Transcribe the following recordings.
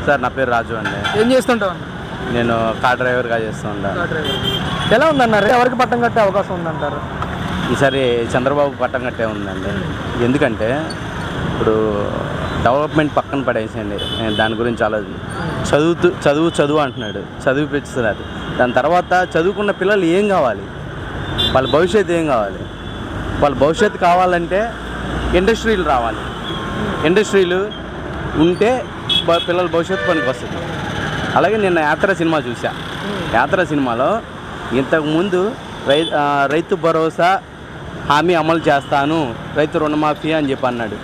Sir నా పేరు రాజు అండి. ఏం చేస్తుంటావు? నేను కార్ డ్రైవర్గా చేస్తూ ఉంటాను. ఎలా ఉందన్నారు? ఎవరికి పట్టం కట్టే అవకాశం ఉందంటారు? ఈసారి చంద్రబాబు పట్టం కట్టే ఉందండి. ఎందుకంటే ఇప్పుడు డెవలప్మెంట్ పక్కన పడేసేయండి, నేను దాని గురించి చదువు అంటున్నాడు, చదివిపిస్తున్నారు. దాని తర్వాత చదువుకున్న పిల్లలు ఏం కావాలి, వాళ్ళ భవిష్యత్తు ఏం కావాలి? వాళ్ళ భవిష్యత్తు కావాలంటే ఇండస్ట్రీలు రావాలి. ఇండస్ట్రీలు ఉంటే పిల్లల భవిష్యత్తు పనికి వస్తుంది. అలాగే నిన్న యాత్ర సినిమా చూసా. యాత్ర సినిమాలో ఇంతకుముందు రైతు భరోసా హామీ అమలు చేస్తాను, రైతు రుణమాఫీ అని చెప్పి అన్నాడు.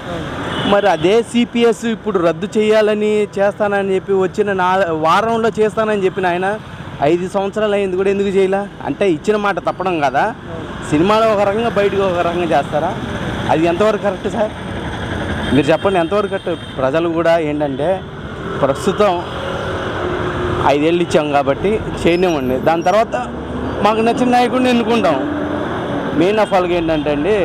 మరి అదే సిపిఎస్ ఇప్పుడు రద్దు చేయాలని చేస్తానని చెప్పి వచ్చిన వారంలో చేస్తానని చెప్పిన ఆయన 5 సంవత్సరాలు అయింది కూడా ఎందుకు చేయాల? అంటే ఇచ్చిన మాట తప్పడం కదా. సినిమాలో ఒక రకంగా బయటకు ఒక రకంగా చేస్తారా? అది ఎంతవరకు కరెక్ట్ సార్? మీరు చెప్పండి, ఎంతవరకు కరెక్ట్? ప్రజలు కూడా ఏంటంటే ప్రస్తుతం 5 ఏళ్ళు ఇచ్చాం కాబట్టి చేయనివ్వండి, దాని తర్వాత మాకు నచ్చిన నాయకుడిని ఎన్నుకుంటాం. మెయిన్ ఆఫ్ ఆల్గా ఏంటంటే అండి,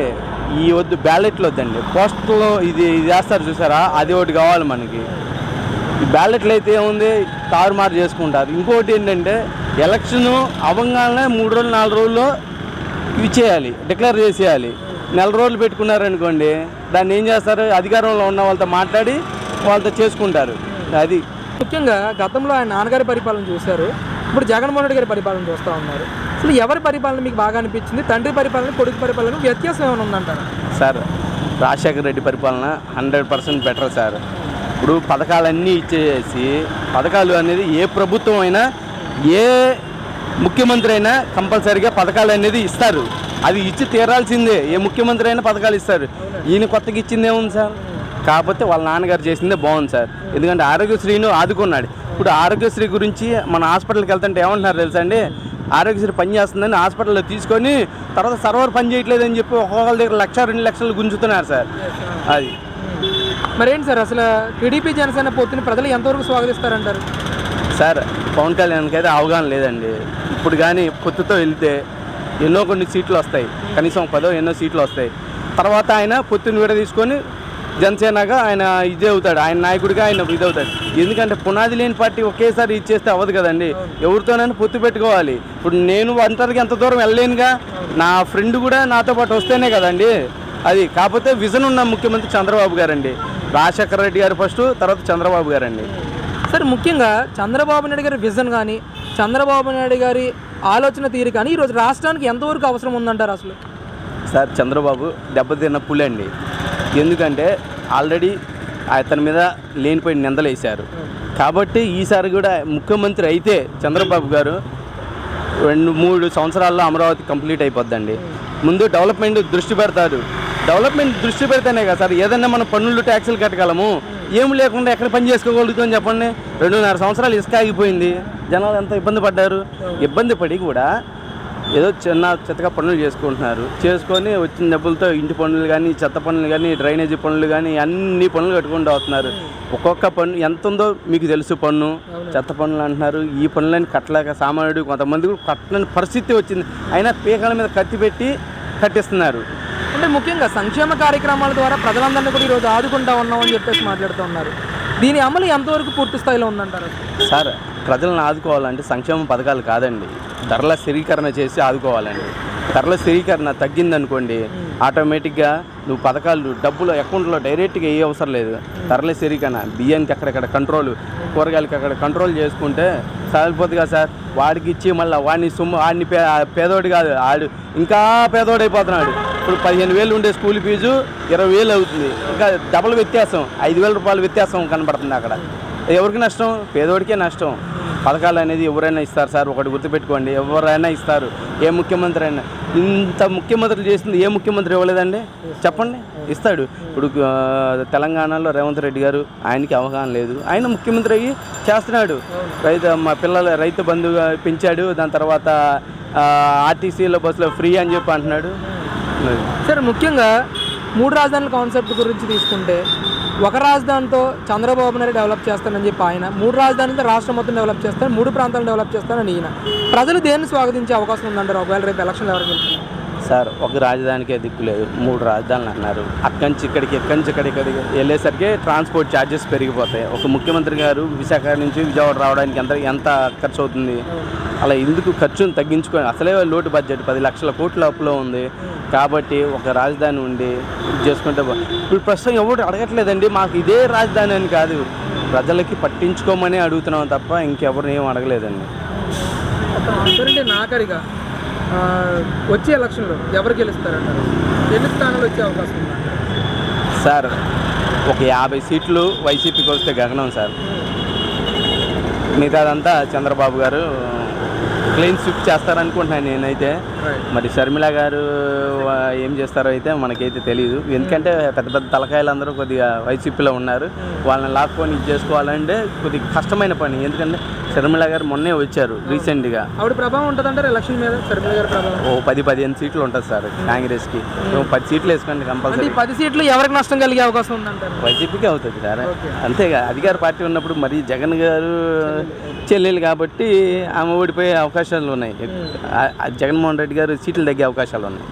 ఈ వద్దు, బ్యాలెట్లు వద్దండి, పోస్టర్లో ఇది చేస్తారు చూసారా, అది ఒకటి కావాలి మనకి. ఈ బ్యాలెట్లు అయితే ఏముంది, తారుమారు చేసుకుంటారు. ఇంకోటి ఏంటంటే ఎలక్షన్ అవ్వగానే 3 రోజులు 4 రోజుల్లో ఇచ్చేయాలి, డిక్లేర్ చేసేయాలి. 4 రోజులు పెట్టుకున్నారనుకోండి, దాన్ని ఏం చేస్తారు, అధికారంలో ఉన్న వాళ్ళతో మాట్లాడి వాళ్ళతో చేసుకుంటారు. అది ముఖ్యంగా గతంలో ఆయన నాన్నగారి పరిపాలన చూశారు, ఇప్పుడు జగన్మోహన్ రెడ్డి గారి పరిపాలన చూస్తూ ఉన్నారు. అసలు ఎవరి పరిపాలన మీకు బాగా అనిపించింది? తండ్రి పరిపాలన, కొడుకు పరిపాలన వ్యత్యాసం ఏమైనా ఉందంటారా? సార్, రాజశేఖర రెడ్డి పరిపాలన 100% బెటర్ సార్. ఇప్పుడు పథకాలన్నీ ఇచ్చేసి, పథకాలు అనేది ఏ ప్రభుత్వం అయినా, ఏ ముఖ్యమంత్రి అయినా కంపల్సరీగా పథకాలు అనేది ఇస్తారు. అది ఇచ్చి తీరాల్సిందే. ఏ ముఖ్యమంత్రి అయినా పథకాలు ఇస్తారు. ఈయన కొత్తగా ఇచ్చింది ఏముంది సార్? కాకపోతే వాళ్ళ నాన్నగారు చేసిందే బాగుంది సార్. ఎందుకంటే ఆరోగ్యశ్రీను ఆదుకున్నాడు. ఇప్పుడు ఆరోగ్యశ్రీ గురించి మన హాస్పిటల్కి వెళ్తుంటే ఏమంటున్నారు తెలుసా అండి, ఆరోగ్యశ్రీ పని చేస్తుందని హాస్పిటల్లో తీసుకొని తర్వాత సర్వర్ పని చేయట్లేదని చెప్పి ఒక్కొక్కరి దగ్గర 1-2 లక్షలు గుంజుతున్నారు సార్. అది మరేంటి సార్, అసలు టీడీపీ జనసేన పొత్తుని ప్రజలు ఎంతవరకు స్వాగతిస్తారంటారు? సార్, పవన్ కళ్యాణ్కి అయితే అవగాహన లేదండి. ఇప్పుడు కానీ పొత్తుతో వెళ్తే కొన్ని సీట్లు వస్తాయి, కనీసం 10 ఎన్నో సీట్లు వస్తాయి. తర్వాత ఆయన పొత్తుని విడ తీసుకొని జనసేనగా ఆయన ఇదే అవుతాడు, ఆయన నాయకుడిగా ఆయన ఇదవుతాడు. ఎందుకంటే పునాది లేని పార్టీ ఒకేసారి ఇచ్చేస్తే అవ్వదు కదండి, ఎవరితోనైనా పొత్తు పెట్టుకోవాలి. ఇప్పుడు నేను ఒంటరికి ఎంత దూరం వెళ్ళలేనుగా, నా ఫ్రెండ్ కూడా నాతో పాటు వస్తేనే కదండి. అది కాకపోతే విజన్ ఉన్న ముఖ్యమంత్రి చంద్రబాబు గారండి. రాజశేఖర రెడ్డి గారు ఫస్ట్, తర్వాత చంద్రబాబు గారండి. సార్, ముఖ్యంగా చంద్రబాబు నాయుడు గారి విజన్ కానీ, చంద్రబాబు నాయుడు గారి ఆలోచన తీరు కానీ ఈరోజు రాష్ట్రానికి ఎంతవరకు అవసరం ఉందంటారు అసలు? సార్, చంద్రబాబు దెబ్బతిన్న పులి అండి. ఎందుకంటే ఆల్రెడీ అతని మీద లేనిపోయిన నిందలు వేశారు. కాబట్టి ఈసారి కూడా ముఖ్యమంత్రి అయితే చంద్రబాబు గారు 2-3 సంవత్సరాల్లో అమరావతి కంప్లీట్ అయిపోద్దండి. ముందు డెవలప్మెంట్ దృష్టి పెడతారు. డెవలప్మెంట్ దృష్టి పెడితేనే కదా సార్ ఏదన్నా మనం పన్నులు ట్యాక్సులు కట్టగలము. ఏం లేకుండా ఎక్కడ పని చేసుకోగలుగుతాం చెప్పండి? 2.5 సంవత్సరాలు ఇసుక ఆగిపోయింది, జనాలు ఎంత ఇబ్బంది పడ్డారు. ఇబ్బంది పడి కూడా ఏదో చెత్తగా పనులు చేసుకుంటున్నారు. చేసుకొని వచ్చిన డబ్బులతో ఇంటి పనులు కానీ, చెత్త పనులు కానీ, డ్రైనేజీ పనులు కానీ అన్ని పనులు కట్టుకుంటూ వస్తున్నారు. ఒక్కొక్క పన్ను ఎంత ఉందో మీకు తెలుసు. పన్ను, చెత్త పనులు అంటున్నారు. ఈ పనులని కట్టలేక సామాన్యుడు కొంతమంది కూడా కట్టలేని పరిస్థితి వచ్చింది. అయినా పీకల మీద కత్తి పెట్టి కట్టిస్తున్నారు. అంటే ముఖ్యంగా సంక్షేమ కార్యక్రమాల ద్వారా ప్రజలందరినీ కూడా ఈరోజు ఆదుకుంటా ఉన్నామని చెప్పేసి మాట్లాడుతూ ఉన్నారు. దీని అమలు ఎంతవరకు పూర్తి స్థాయిలో ఉందంటారు? సార్, ప్రజలను ఆదుకోవాలంటే సంక్షేమ పథకాలు కాదండి, ధరల స్థిరీకరణ చేసి ఆదుకోవాలండి. ధరల స్థిరీకరణ తగ్గిందనుకోండి, ఆటోమేటిక్గా నువ్వు పథకాలు డబ్బులు అకౌంట్లో డైరెక్ట్గా ఏ అవసరం లేదు. ధరల స్థిరీకరణ, బియ్యానికి అక్కడక్కడ కంట్రోల్, కూరగాయలకి అక్కడ కంట్రోల్ చేసుకుంటే సరిపోతుంది కదా సార్. వాడికి ఇచ్చి మళ్ళీ వాడిని వాడిని పేదోడు కాదు, ఆడు ఇంకా పేదోడైపోతున్నాడు. ఇప్పుడు 15,000 ఉండే స్కూల్ ఫీజు 20,000 అవుతుంది. ఇంకా డబుల్ వ్యత్యాసం, 5,000 రూపాయల వ్యత్యాసం కనబడుతుంది అక్కడ. ఎవరికి నష్టం? పేదోడికే నష్టం. పథకాలు అనేది ఎవరైనా ఇస్తారు సార్, ఒకటి గుర్తుపెట్టుకోండి, ఎవరైనా ఇస్తారు. ఏ ముఖ్యమంత్రి అయినా, ఇంత ముఖ్యమంత్రులు చేసింది ఏ ముఖ్యమంత్రి ఇవ్వలేదండి చెప్పండి? ఇస్తాడు. ఇప్పుడు తెలంగాణలో రేవంత్ రెడ్డి గారు, ఆయనకి అవగాహన లేదు, ఆయన ముఖ్యమంత్రి అయ్యి చేస్తున్నాడు. మా పిల్లల రైతు బంధుగా పెంచాడు. దాని తర్వాత ఆర్టీసీలో బస్సులో ఫ్రీ అని చెప్పి అంటున్నాడు. సార్, ముఖ్యంగా 3 రాజధానుల కాన్సెప్ట్ గురించి తీసుకుంటే, ఒక రాజధానితో చంద్రబాబు నాయుడు డెవలప్ చేస్తానని చెప్పి ఆయన, 3 రాజధానులతో రాష్ట్రం మొత్తం డెవలప్ చేస్తాను, 3 ప్రాంతాలను డెవలప్ చేస్తానని ఈయన. ప్రజలు దేన్ని స్వాగతించే అవకాశం ఉందంటారు ఒకవేళ రేపు ఎలక్షన్లు ఎవరికి? సార్ ఒక రాజధానికే దిక్కు లేదు, 3 రాజధానులు అన్నారు. అక్కడి నుంచి ఇక్కడికి వెళ్ళేసరికి ట్రాన్స్పోర్ట్ ఛార్జెస్ పెరిగిపోతాయి. ఒక ముఖ్యమంత్రి గారు విశాఖ నుంచి విజయవాడ రావడానికి ఎంత ఖర్చు అవుతుంది? అలా ఎందుకు ఖర్చును తగ్గించుకొని, అసలే లోటు బడ్జెట్ 10 లక్షల కోట్ల అప్పులో ఉంది. కాబట్టి ఒక రాజధాని ఉండి ఇది చేసుకుంటే ఇప్పుడు ప్రస్తుతం ఎవరు అడగట్లేదండి, మాకు ఇదే రాజధాని అని కాదు, ప్రజలకి పట్టించుకోమని అడుగుతున్నాం తప్ప ఇంకెవరు ఏం అడగలేదండి. సరే నాకరిగా వచ్చే ఎలక్షన్లో ఎవరు గెలుస్తారంటారు? ఎన్ని స్థానాలు వచ్చే అవకాశం ఉంది? సార్ ఒక 50 సీట్లు వైసీపీకి వస్తే గగనం సార్. మిగతాదంతా చంద్రబాబు గారు క్లీన్ స్విప్ చేస్తారనుకుంటున్నాను నేనైతే. మరి షర్మిల గారు ఏం చేస్తారో అయితే మనకైతే తెలియదు. ఎందుకంటే పెద్ద పెద్ద తలకాయలు అందరూ కొద్దిగా వైసీపీలో ఉన్నారు. వాళ్ళని లాక్కొని ఇది చేసుకోవాలంటే కొద్దిగా కష్టమైన పని. ఎందుకంటే షర్మిల గారు మొన్నే వచ్చారు రీసెంట్గా. ఆవిడ ప్రభావం ఉంటుందంటారు ఎలక్షన్ మీద? షర్మిల గారి ప్రభావం ఓ 10-15 సీట్లు ఉంటుంది సార్ కాంగ్రెస్కి. 10 సీట్లు వేసుకోండి కంపల్సరీ. 10 సీట్లు ఎవరికి నష్టం కలిగే అవకాశం ఉందంటారు? వైసీపీకి అవుతుంది సార్. అంతేగా అధికార పార్టీ ఉన్నప్పుడు మరి జగన్ గారు చెల్లెలు కాబట్టి ఆమె ఓడిపోయే అవకాశాలు ఉన్నాయి. జగన్మోహన్ రెడ్డి గారు సీట్లు తగ్గే అవకాశాలు ఉన్నాయి.